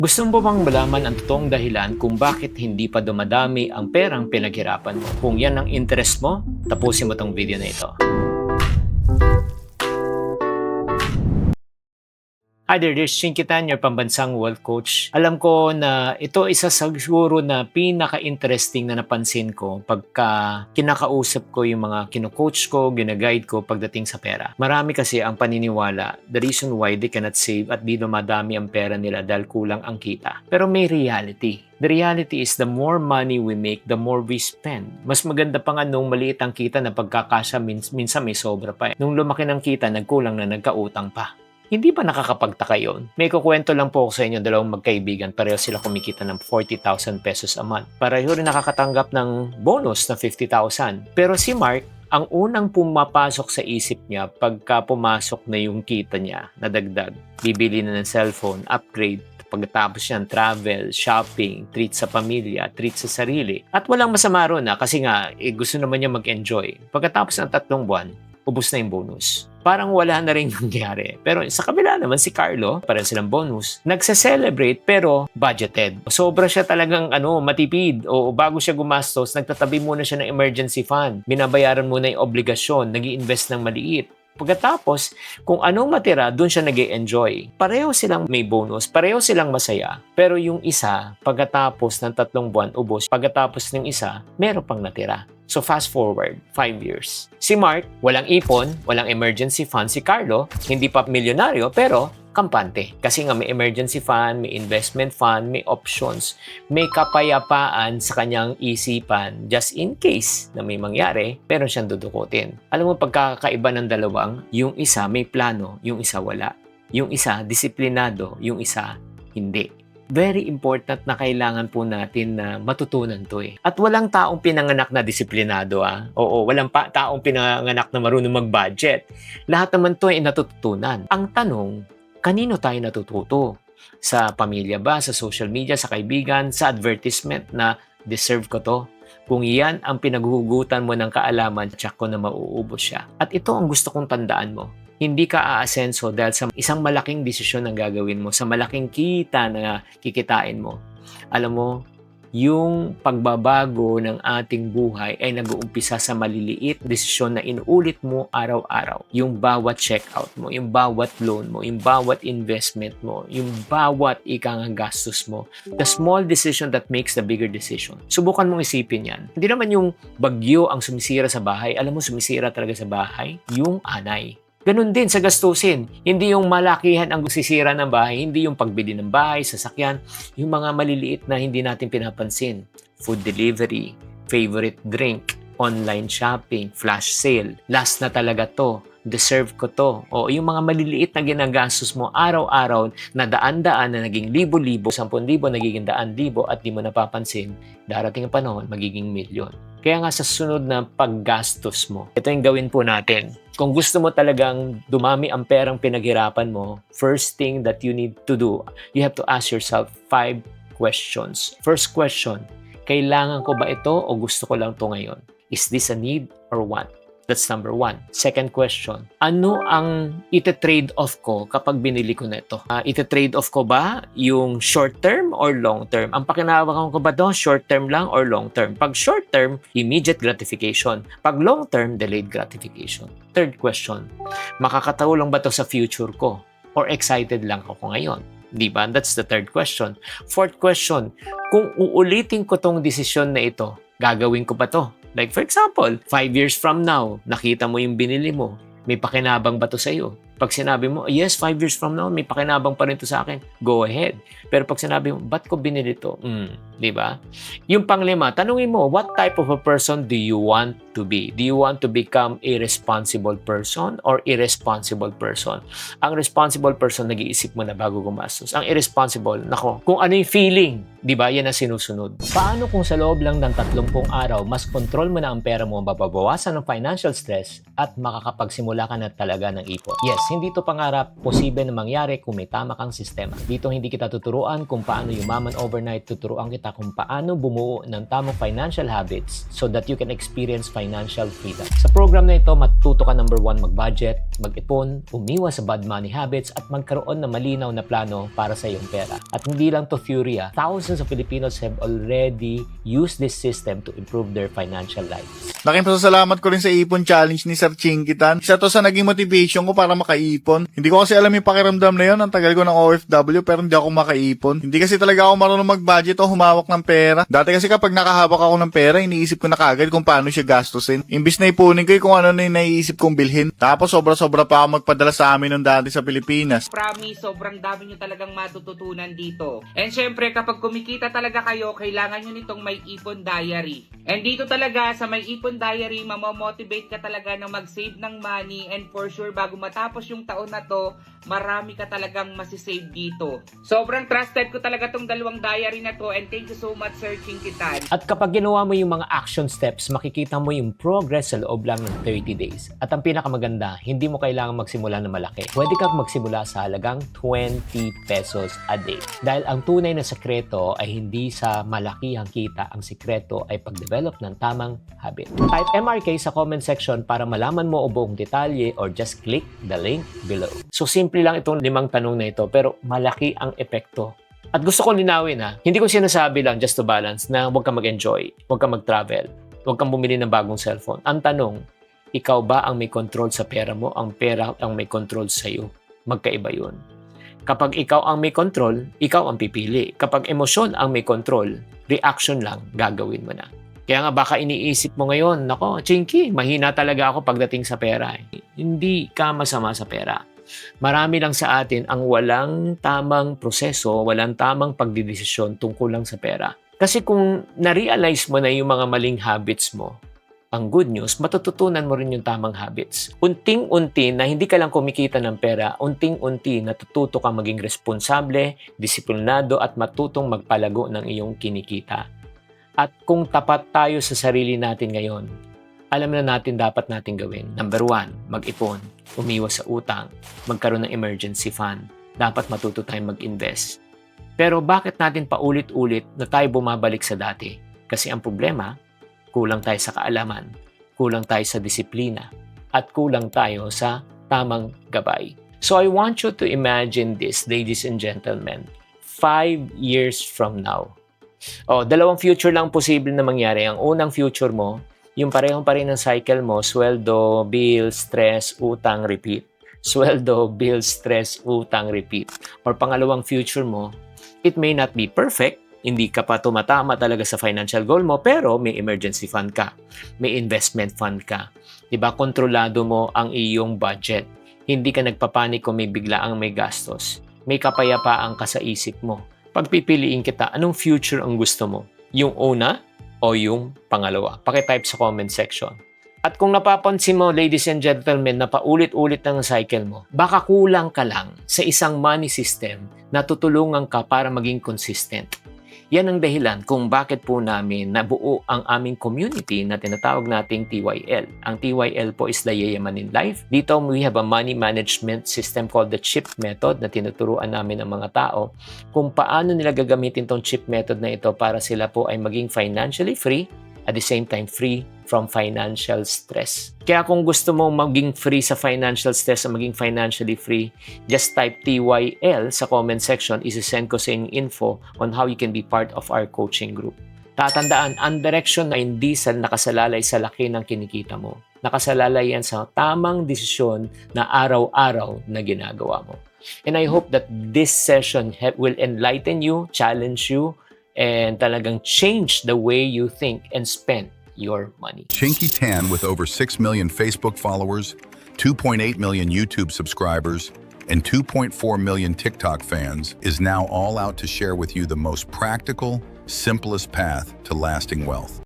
Gusto mo bang malaman ang totoong dahilan kung bakit hindi pa dumadami ang perang pinaghirapan mo? Kung yan ang interest mo, tapusin mo tong video na ito. Hi there, this is Shinkitan, your pambansang wealth coach. Alam ko na ito isa sa siguro na pinaka-interesting na napansin ko pagka kinakausap ko yung mga kino-coach ko, gina-guide ko pagdating sa pera. Marami kasi ang paniniwala, the reason why they cannot save at di dumadami ang pera nila dahil kulang ang kita. Pero may reality. The reality is the more money we make, the more we spend. Mas maganda pa nga nung maliit ang kita na pagkakasya, minsan may sobra pa. Nung lumaki ng kita, nagkulang na nagkautang pa. Hindi ba nakakapagtaka yun? May kukwento lang po ako sa inyo, dalawang magkaibigan, pareho sila kumikita ng 40,000 pesos a month. Pareho rin nakakatanggap ng bonus na 50,000. Pero si Mark, ang unang pumapasok sa isip niya pagka pumasok na yung kita niya na dagdag, bibili na ng cellphone, upgrade, pagkatapos yan, travel, shopping, treat sa pamilya, treat sa sarili. At walang masama ron kasi nga gusto naman niya mag-enjoy. Pagkatapos ng 3 buwan, ubos na yung bonus. Parang wala na rin nangyari. Pero sa kabila naman, si Carlo, parang silang bonus, nagse-celebrate pero budgeted. Sobra siya talagang matipid. O bago siya gumastos, nagtatabi muna siya ng emergency fund. Binabayaran muna yung obligasyon, nag-i-invest ng maliit. Pagkatapos, kung anong matira, doon siya nag-e-enjoy. Pareho silang may bonus, pareho silang masaya. Pero yung isa, pagkatapos ng 3 buwan, ubos. Pagkatapos ng isa, meron pang natira. So fast forward, 5 years. Si Mark, walang ipon, walang emergency fund. Si Carlo, hindi pa milyonaryo, pero kampante. Kasi nga may emergency fund, may investment fund, may options. May kapayapaan sa kanyang isipan just in case na may mangyari, pero siyang dudukutin. Alam mo, pagkakaiba ng dalawang, yung isa may plano, yung isa wala. Yung isa disiplinado, yung isa hindi. Very important na kailangan po natin na matutunan to eh. At walang taong pinanganak na disiplinado Oo, walang taong pinanganak na marunong mag-budget. Lahat naman to ay natututunan. Ang tanong, kanino tayo natututo? Sa pamilya ba? Sa social media? Sa kaibigan? Sa advertisement na deserve ko to? Kung yan ang pinaghuhugutan mo ng kaalaman, tsak ko na mauubos siya. At ito ang gusto kong tandaan mo. Hindi ka aasenso dahil sa isang malaking desisyon ang gagawin mo, sa malaking kita na kikitain mo. Alam mo, yung pagbabago ng ating buhay ay nag-uumpisa sa maliliit desisyon na inuulit mo araw-araw. Yung bawat checkout mo, yung bawat loan mo, yung bawat investment mo, yung bawat ikang gastos mo. The small decision that makes the bigger decision. Subukan mong isipin yan. Hindi naman yung bagyo ang sumisira sa bahay. Alam mo, sumisira talaga sa bahay yung anay. Ganun din sa gastusin. Hindi yung malakihan ang sisira ng bahay, hindi yung pagbili ng bahay, sasakyan, yung mga maliliit na hindi natin pinapansin. Food delivery, favorite drink, online shopping, flash sale. Last na talaga to. Deserve ko to. O yung mga maliliit na ginagastos mo araw-araw na daan-daan na naging libo-libo, 10,000 nagiging daan-libo at di mo napapansin, darating ang panahon, magiging milyon. Kaya nga sa sunod na paggastos mo, ito yung gawin po natin. Kung gusto mo talagang dumami ang perang pinaghirapan mo, first thing that you need to do, you have to ask yourself 5 questions. First question, kailangan ko ba ito o gusto ko lang ito ngayon? Is this a need or want? That's number 1. Second question, ano ang ite-trade off ko kapag binili ko na ito? Ite-trade off ko ba yung short term or long term? Ang pakinabangan ko ba doon, short term lang or long term? Pag short term, immediate gratification. Pag long term, delayed gratification. Third question, makakatulong ba ito sa future ko? Or excited lang ako ngayon? Diba? That's the third question. Fourth question, kung uulitin ko tong desisyon na ito, gagawin ko ba to? Like for example, 5 years from now, nakita mo yung binili mo, may pakinabang ba to sa'yo? Pag sinabi mo, yes, 5 years from now, may pakinabang pa rin to sa akin, go ahead. Pero pag sinabi mo, ba't ko binili to? Di ba? Yung panglima, tanungin mo, what type of a person do you want to be? Do you want to become a responsible person or irresponsible person? Ang responsible person, nag-iisip mo na bago gumastos. Ang irresponsible, nako, kung ano yung feeling, di ba? Yan ang sinusunod. Paano kung sa loob lang ng 30 araw, mas control mo na ang pera mo, mababawasan ng financial stress at makakapagsimula ka na talaga ng ipon? Yes, hindi to pangarap, posible na mangyari kung may tama kang sistema. Dito hindi kita tuturuan kung paano yumaman overnight, tuturuan kita kung paano bumuo ng tamang financial habits so that you can experience financial freedom. Sa program na ito, matututo ka number 1 mag-budget, mag-ipon, umiwas sa bad money habits at magkaroon ng malinaw na plano para sa iyong pera. At hindi lang to theory, thousands of Filipinos have already used this system to improve their financial lives. Laking pasasalamat ko rin sa ipon challenge ni Sir Chinkitan. Isa to sa naging motivation ko para makaipon. Hindi ko kasi alam yung pakiramdam na yun. Ang tagal ko ng OFW pero hindi ako makaipon. Hindi kasi talaga ako marunong mag-budget o humawak ng pera. Dati kasi kapag nakahawak ako ng pera, iniisip ko na kagad kung paano siya gastusin. Imbis na ipunin ko kung ano na yung naiisip kong bilhin. Tapos sobra-sobra pa ako magpadala sa amin nung dati sa Pilipinas. Promise, sobrang dami nyo talagang matututunan dito. And syempre, kapag kumikita talaga kayo, kailangan nyo nitong may ipon diary. And dito talaga, sa may ipon diary, mamomotivate ka talaga na mag-save ng money. And for sure, bago matapos yung taon na to, marami ka talagang masisave dito. Sobrang trusted ko talaga tong dalawang diary na to. And thank you so much, Sir Chinkitan. At kapag ginawa mo yung mga action steps, makikita mo yung progress sa loob lang ng 30 days. At ang pinakamaganda, hindi mo kailangan magsimula na malaki. Pwede kang magsimula sa halagang 20 pesos a day. Dahil ang tunay na sekreto ay hindi sa malakihang kita. Ang sekreto ay pag-develop ng tamang habit. Type MRK sa comment section para malaman mo o buong detalye or just click the link below. So simple lang itong 5 tanong na ito pero malaki ang epekto. At gusto ko linawin hindi ko sinasabi lang just to balance na huwag kang mag-enjoy, huwag kang mag-travel, huwag kang bumili ng bagong cellphone. Ang tanong, ikaw ba ang may control sa pera mo? Ang pera ang may control sa iyo. Magkaiba yun. Kapag ikaw ang may control, ikaw ang pipili. Kapag emosyon ang may control, reaction lang gagawin mo na. Kaya nga baka iniisip mo ngayon, nako, Chinky, mahina talaga ako pagdating sa pera. Hindi ka masama sa pera. Marami lang sa atin ang walang tamang proseso, walang tamang pagdidesisyon tungkol lang sa pera. Kasi kung na-realize mo na yung mga maling habits mo, ang good news, matututunan mo rin yung tamang habits. Unting-unti na hindi ka lang kumikita ng pera, unting-unti natututo kang maging responsable, disiplinado at matutong magpalago ng iyong kinikita. At kung tapat tayo sa sarili natin ngayon, alam na natin dapat natin gawin. Number 1, mag-ipon, umiwas sa utang, magkaroon ng emergency fund. Dapat matuto tayong mag-invest. Pero bakit natin paulit-ulit na tayo bumabalik sa dati? Kasi ang problema, kulang tayo sa kaalaman, kulang tayo sa disiplina, at kulang tayo sa tamang gabay. So I want you to imagine this, ladies and gentlemen, 5 years from now. Dalawang future lang posible na mangyari. Ang unang future mo, yung parehong pa rin ng cycle mo, sweldo, bills, stress, utang, repeat. Sweldo, bills, stress, utang, repeat. Or pangalawang future mo, it may not be perfect, hindi ka pa tumatama talaga sa financial goal mo, pero may emergency fund ka, may investment fund ka. Diba? Kontrolado mo ang iyong budget. Hindi ka nagpapanik kung may biglaang may gastos. May kapayapaan ka sa isip mo. Pagpipiliin kita, anong future ang gusto mo? Yung una o yung pangalawa? Pakitype sa comment section. At kung napapansin mo, ladies and gentlemen, na paulit-ulit ng cycle mo, baka kulang ka lang sa isang money system na tutulungan ka para maging consistent. Yan ang dahilan kung bakit po namin nabuo ang aming community na tinatawag nating TYL. Ang TYL po is the Yayamanin Life. Dito we have a money management system called the CHIP method na tinuturuan namin ng mga tao kung paano nila gagamitin tong CHIP method na ito para sila po ay maging financially free, at the same time free from financial stress. Kaya kung gusto mo maging free sa financial stress o maging financially free, just type TYL sa comment section. Isi-send ko sa inyong info on how you can be part of our coaching group. Tatandaan, ang direction na hindi nakasalalay sa laki ng kinikita mo. Nakasalalay yan sa tamang desisyon na araw-araw na ginagawa mo. And I hope that this session will enlighten you, challenge you, and talagang change the way you think and spend your money. Chinkitan, with over 6 million Facebook followers, 2.8 million YouTube subscribers, and 2.4 million TikTok fans, is now all out to share with you the most practical, simplest path to lasting wealth.